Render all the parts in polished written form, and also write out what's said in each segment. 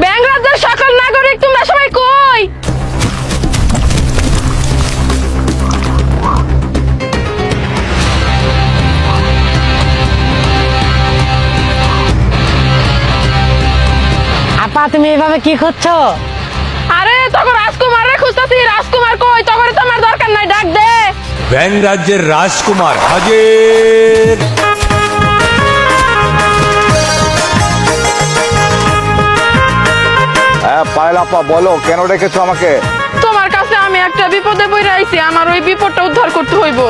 ব্যাঙ রাজ্যের সকল নাগরিক তোমরা সবাই কই? আপা তুমি এভাবে কি করছো? আরে তখন রাজকুমার খুঁজতেছি, রাজকুমার কই? তখন তো আমার দরকার নাই, ডাক দে। ব্যাং রাজ্যের রাজকুমার হাজির। হ্যাঁ পায়েল আপা বলো, কেন রেখেছো আমাকে? তোমার কাছে আমি একটা বিপদে পড়ে আইছি, আমার ওই বিপদটা উদ্ধার করতে হইব।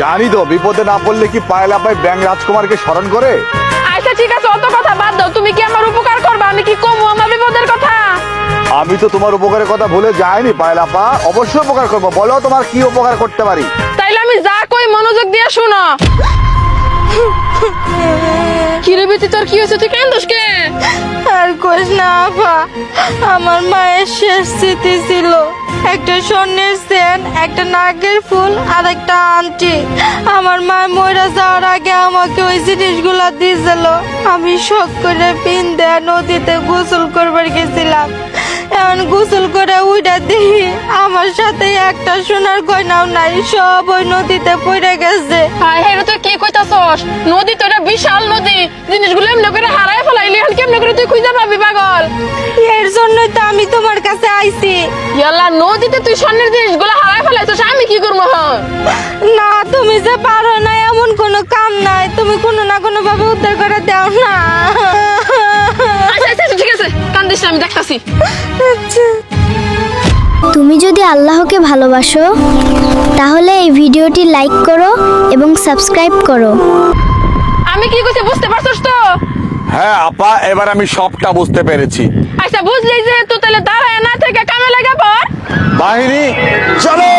জানি তো, বিপদে না পড়লে কি পায়েল আপাই ব্যাং রাজকুমারকে স্মরণ করে? আচ্ছা ঠিক আছে, অত কথা বাদ দাও। তুমি কি আমার উপকার করবা? আমি কি কমু আমার বিপদের কথা? আমি তো তোমার উপকারের কথা ভুলে যাইনি পায়েল আপা, অবশ্যই উপকার করবো। বলো তোমার কি উপকার করতে পারি। তাইলে আমি যা কই মনোযোগ দিয়ে শুনো। কিরে বেটি, তোর কি হয়েছে? তুই কান্দোস কে? আর কইস না আপা, আমার মায়ের শেষ স্মৃতি ছিল একটা স্বর্ণের চেন, একটা নাগের ফুল আর একটা আংটি। আমার মা মরে যাওয়ার আগে আমাকে ওই জিনিসগুলা দিয়েছিল। আমি শখ করে পিন্দে নদীতে গোসল করবার গেছিলাম। এখন গোসল করে উইটা দেখি আমার সাথে একটা সোনার গয়নাও নাই, সব ওই নদীতে পড়ে গেছে। হায় হায় রে, তুই কি কইতাছস? নদী তো এটা বিশাল নদী, জিনিসগুলো এমনি করে হারায় ফেলাইলি, এখন কেমনে করে তুই খুঁজে পাবি পাগল? এর জন্যই তো আমি তোমার কাছে আইছি। ইয়াল্লা, নদীতে তুই স্বর্ণের জিনিসগুলো হারায় ফেলাইছস, আমি কি করবো? হ্যাঁ না, তুমি যে পারো না এমন কোনো কাম নাই, তুমি কোনো না কোনো ভাবে উদ্ধার করে দাও না। আচ্ছা আচ্ছা ঠিক আছে, কান্দিস না, আমি দেখতাছি। তুমি যদি আল্লাহকে ভালোবাসো তাহলে এই ভিডিওটি লাইক করো এবং সাবস্ক্রাইব করো। আমি কি কইছি বুঝতে পারছস তো? হ্যাঁ আপা, এবার আমি সবটা বুঝতে পেরেছি। আচ্ছা বুঝলি যে তুই তাহলে দাঁড়ায় না থেকে কামে লাগা পর। বাহিনী চলো।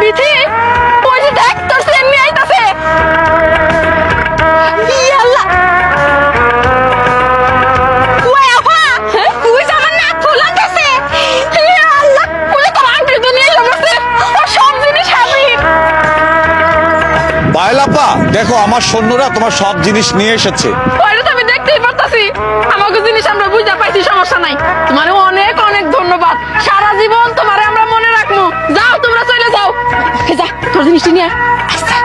বিথি, ওই যে দেখ তোর সেন নিয়ে আইতাছে। ইয়াল্লা, ওই আপা, ওই যে আমার নাক ফুলাইতাছে। ইয়াল্লা, ওই তো আংটি তো নিয়ে এসেছে, ওর সব জিনিস হাজির। পায়েল আপা দেখো, আমার সৈন্যরা তোমার সব জিনিস নিয়ে এসেছে। ওইটা তো আমি দেখতেই পারতাছি। আমাকে জিনিস আমরা বুঝতে পাইছি, সমস্যা নাই। তোমার অনেক অনেক ধন্যবাদ, সারা জীবন তোমারে আমরা মনে রাখবো। যাও তোমরা চলে যাও, যা তোর জিনিসটি নিয়ে আয়। আচ্ছা।